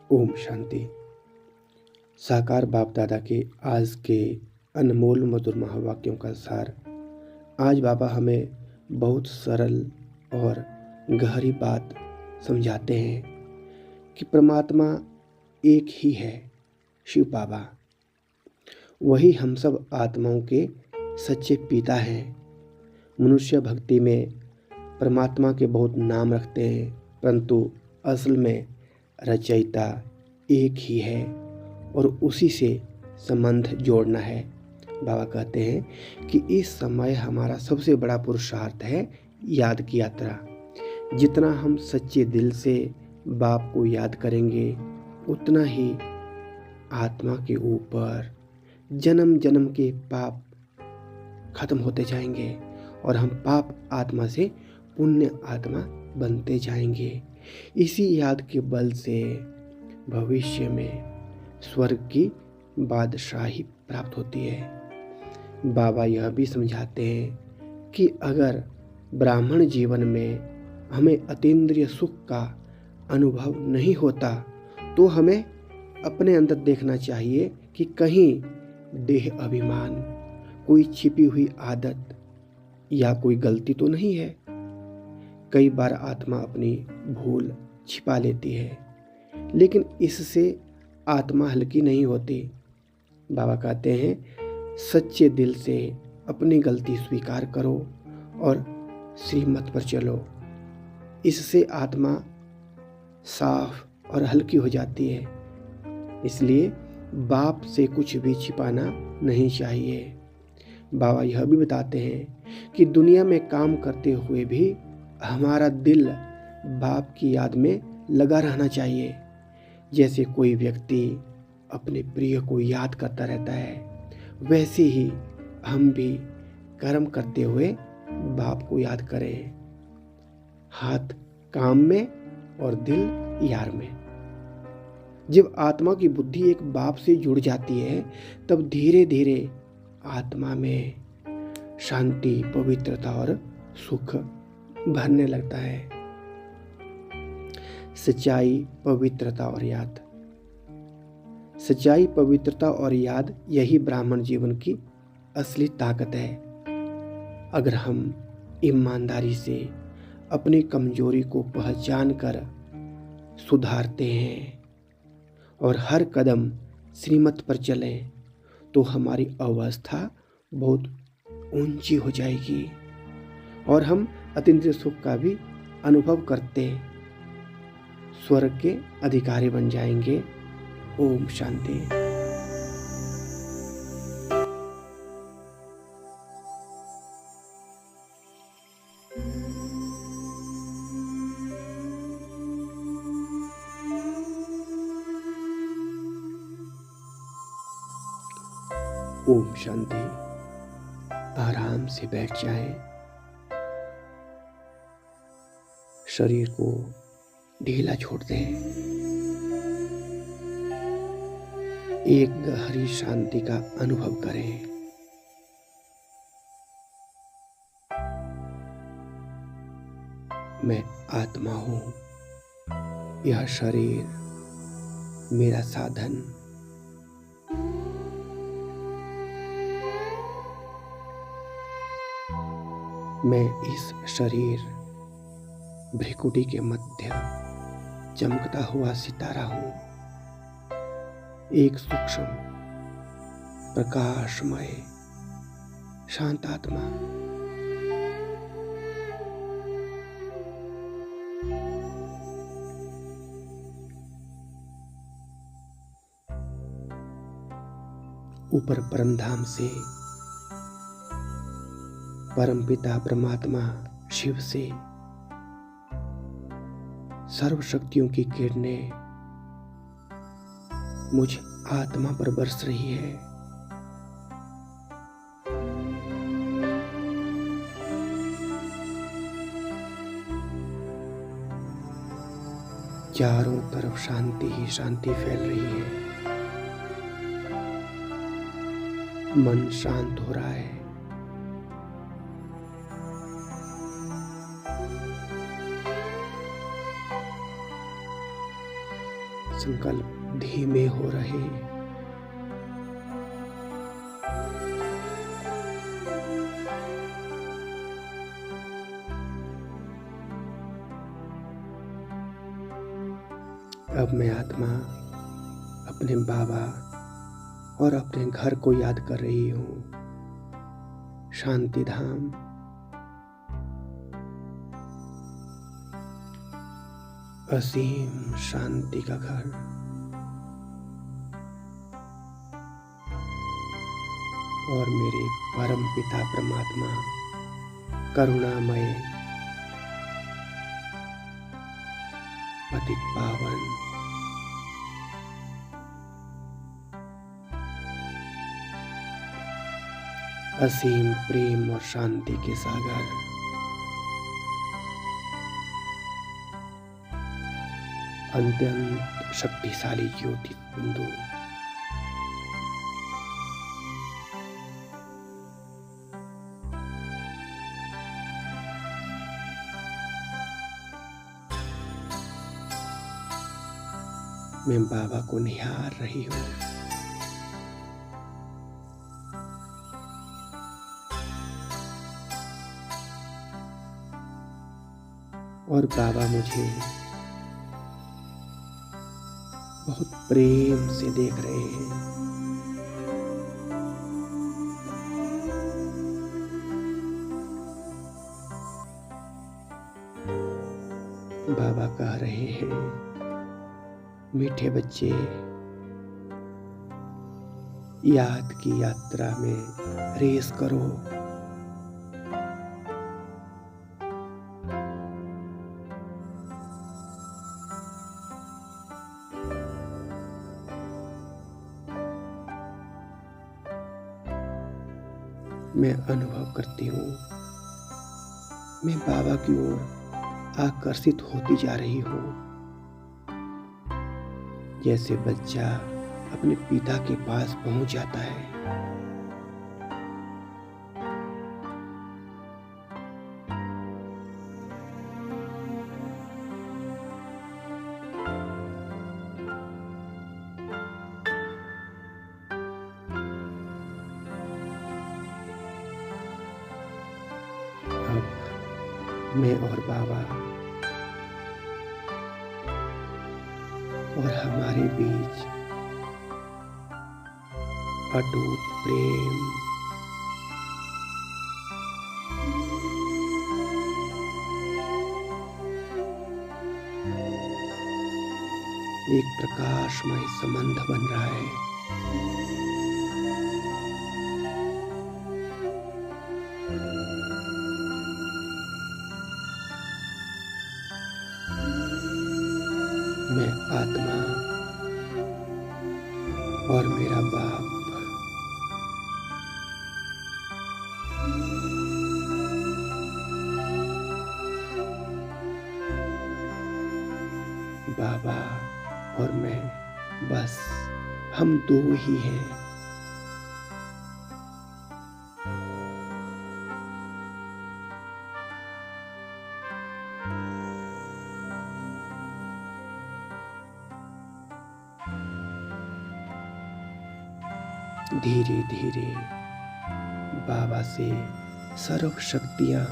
ओम शांति। साकार बाप दादा के आज के अनमोल मधुर महावाक्यों का सार। आज बाबा हमें बहुत सरल और गहरी बात समझाते हैं कि परमात्मा एक ही है, शिव बाबा। वही हम सब आत्माओं के सच्चे पिता हैं। मनुष्य भक्ति में परमात्मा के बहुत नाम रखते हैं, परंतु असल में रचयिता एक ही है और उसी से संबंध जोड़ना है। बाबा कहते हैं कि इस समय हमारा सबसे बड़ा पुरुषार्थ है याद की यात्रा। जितना हम सच्चे दिल से बाप को याद करेंगे, उतना ही आत्मा के ऊपर जन्म जन्म के पाप खत्म होते जाएंगे और हम पाप आत्मा से पुण्य आत्मा बनते जाएंगे। इसी याद के बल से भविष्य में स्वर्ग की बादशाही प्राप्त होती है। बाबा यह भी समझाते हैं कि अगर ब्राह्मण जीवन में हमें अतीन्द्रिय सुख का अनुभव नहीं होता तो हमें अपने अंदर देखना चाहिए कि कहीं देह अभिमान, कोई छिपी हुई आदत या कोई गलती तो नहीं है। कई बार आत्मा अपनी भूल छिपा लेती है, लेकिन इससे आत्मा हल्की नहीं होती। बाबा कहते हैं सच्चे दिल से अपनी गलती स्वीकार करो और श्रीमत पर चलो। इससे आत्मा साफ और हल्की हो जाती है। इसलिए बाप से कुछ भी छिपाना नहीं चाहिए। बाबा यह भी बताते हैं कि दुनिया में काम करते हुए भी हमारा दिल बाप की याद में लगा रहना चाहिए। जैसे कोई व्यक्ति अपने प्रिय को याद करता रहता है, वैसे ही हम भी कर्म करते हुए बाप को याद करें। हाथ काम में और दिल यार में। जब आत्मा की बुद्धि एक बाप से जुड़ जाती है, तब धीरे धीरे आत्मा में शांति, पवित्रता और सुख भरने लगता है। सच्चाई, पवित्रता और याद। सच्चाई, पवित्रता और याद यही ब्राह्मण जीवन की असली ताकत है। अगर हम ईमानदारी से अपनी कमजोरी को पहचान कर सुधारते हैं और हर कदम श्रीमत पर चलें, तो हमारी अवस्था बहुत ऊंची हो जाएगी और हम अतीन्द्रिय सुख का भी अनुभव करते स्वर्ग के अधिकारी बन जाएंगे। ओम शांति। ओम शांति। आराम से बैठ जाएं। शरीर को ढीला छोड़ दें। एक गहरी शांति का अनुभव करें। मैं आत्मा हूं, यह शरीर मेरा साधन। मैं इस शरीर भ्रिकुटी के मध्य चमकता हुआ सितारा हूं, एक सूक्ष्म प्रकाशमय शांत आत्मा। ऊपर परमधाम से परमपिता परमात्मा शिव से सर्व शक्तियों की किरणें मुझ आत्मा पर बरस रही है। चारों तरफ शांति ही शांति फैल रही है। मन शांत हो रहा है। संकल्प धीमे हो रहे हैं। अब मैं आत्मा अपने बाबा और अपने घर को याद कर रही हूँ। शांति धाम, असीम शांति का घर। और मेरे परम पिता परमात्मा करुणामय पतित पावन असीम प्रेम और शांति के सागर, अत्यंत शक्तिशाली ज्योति बिंदु, मैं बाबा को निहार रही हूँ। और बाबा मुझे बहुत प्रेम से देख रहे हैं। बाबा कह रहे हैं, मीठे बच्चे, याद की यात्रा में रेस करो। मैं अनुभव करती हूँ, मैं बाबा की ओर आकर्षित होती जा रही हूँ। जैसे बच्चा अपने पिता के पास पहुंच जाता है। अब मैं और बाबा और हमारे बीच अटूट प्रेम, एक प्रकाशमय संबंध बन रहा है। मैं आत्मा और मेरा बाप बाबा और मैं, बस हम दो ही हैं। धीरे धीरे बाबा से सर्व शक्तियां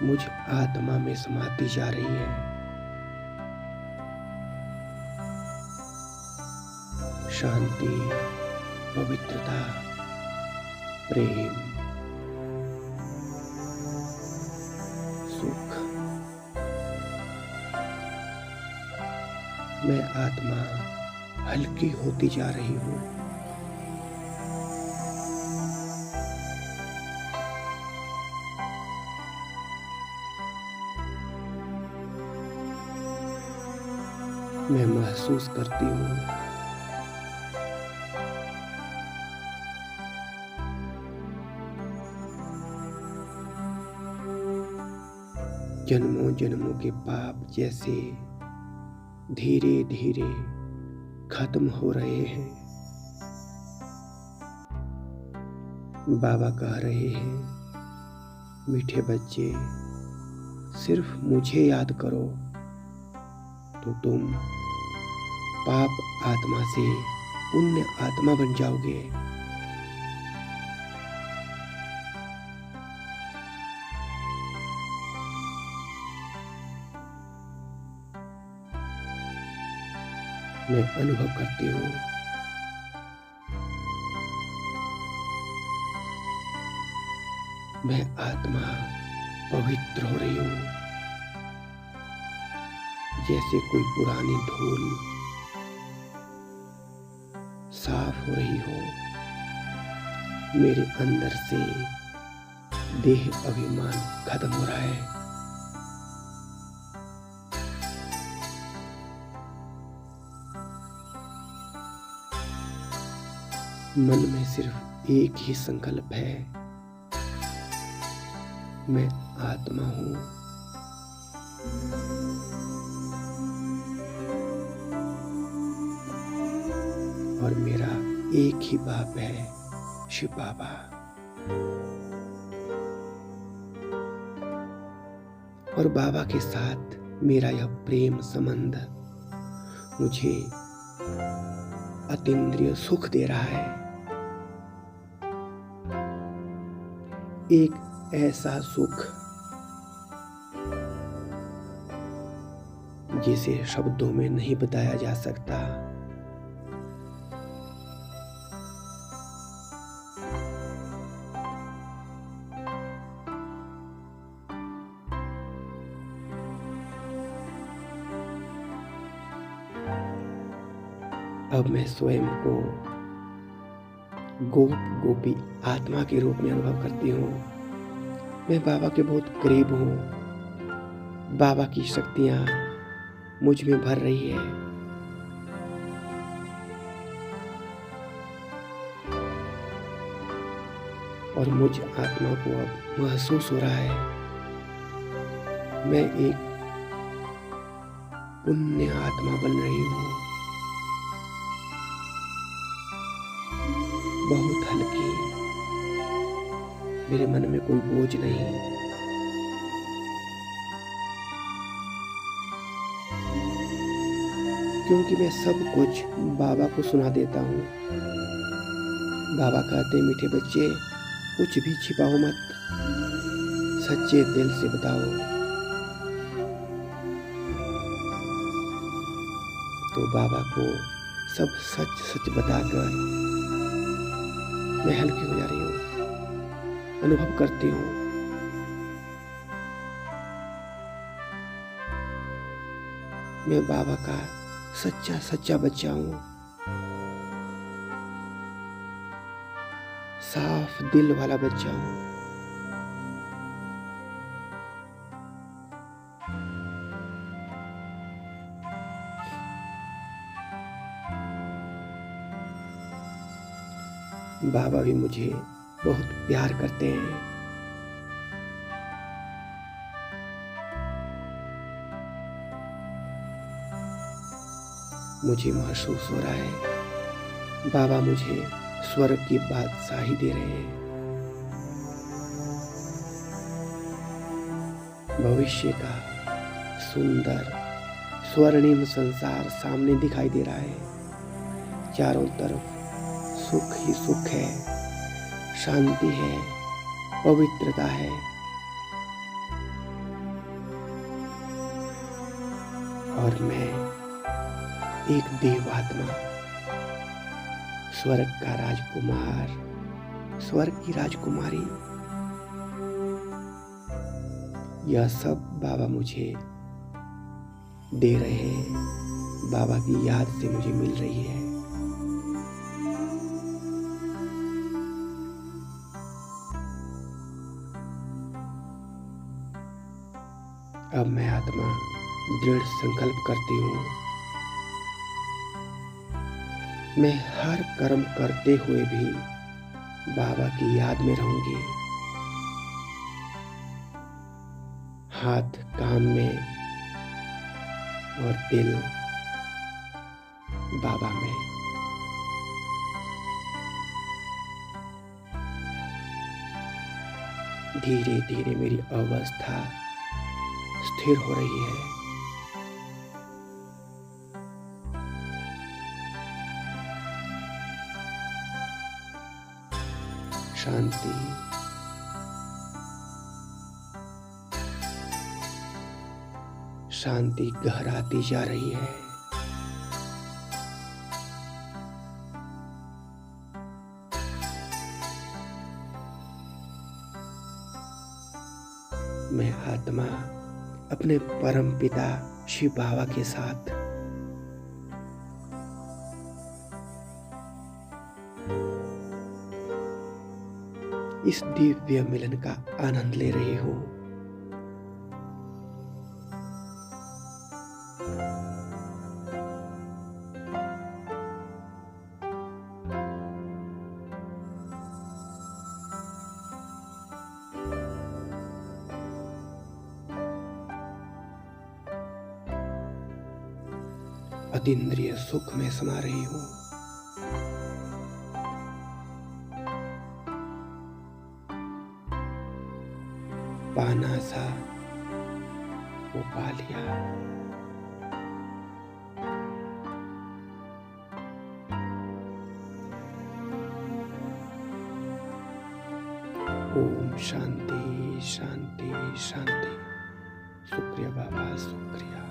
मुझ आत्मा में समाती जा रही है। शांति, पवित्रता, प्रेम, सुख। मैं आत्मा हल्की होती जा रही हूँ। मैं महसूस करती हूँ जन्मों जन्मों के पाप जैसे धीरे धीरे खत्म हो रहे हैं। बाबा कह रहे हैं, मीठे बच्चे, सिर्फ मुझे याद करो तो तुम पाप आत्मा से पुण्य आत्मा बन जाओगे। मैं अनुभव करती हूँ मैं आत्मा पवित्र हो रही हूँ, जैसे कोई पुरानी धूल साफ हो रही हो। मेरे अंदर से देह अभिमान खत्म हो रहा है। मन में सिर्फ एक ही संकल्प है, मैं आत्मा हूं। और मेरा एक ही बाप है, शिव बाबा। और बाबा के साथ मेरा यह प्रेम संबंध मुझे अतीन्द्रिय सुख दे रहा है। एक ऐसा सुख जिसे शब्दों में नहीं बताया जा सकता। अब मैं स्वयं को गोप गोपी आत्मा के रूप में अनुभव करती हूँ। मैं बाबा के बहुत करीब हूँ। बाबा की शक्तियाँ मुझ में भर रही है। और मुझ आत्मा को अब महसूस हो रहा है मैं एक पुण्य आत्मा बन रही हूँ, बहुत हल्की। मेरे मन में कोई बोझ नहीं। क्योंकि मैं सब कुछ बाबा को सुना देता हूँ। बाबा कहते मीठे बच्चे कुछ भी छिपाओ मत, सच्चे दिल से बताओ। तो बाबा को सब सच सच बताकर मैं हल्की हो जा रही हूँ, अनुभव करती हूँ मैं बाबा का सच्चा सच्चा बच्चा हूँ। साफ दिल वाला बच्चा हूँ। बाबा भी मुझे बहुत प्यार करते हैं। मुझे महसूस हो रहा है बाबा मुझे स्वर्ग की बादशाही दे रहे हैं। भविष्य का सुंदर स्वर्णिम संसार सामने दिखाई दे रहा है। चारों तरफ सुख ही सुख है, शांति है, पवित्रता है। और मैं एक देवात्मा, स्वर्ग का राजकुमार, स्वर्ग की राजकुमारी। यह सब बाबा मुझे दे रहे हैं, बाबा की याद से मुझे मिल रही है। अब मैं आत्मा दृढ़ संकल्प करती हूँ मैं हर कर्म करते हुए भी बाबा की याद में रहूंगी। हाथ काम में और दिल बाबा में। धीरे धीरे मेरी अवस्था स्थिर हो रही है। शांति, शांति गहराती जा रही है। मैं आत्मा अपने परम पिता शिव बाबा के साथ इस दिव्य मिलन का आनंद ले रही हूं। अतीन्द्रिय सुख में समा रही हूं। पाना सा वो पा लिया। ओम शांति शांति शांति। शुक्रिया बाबा, शुक्रिया।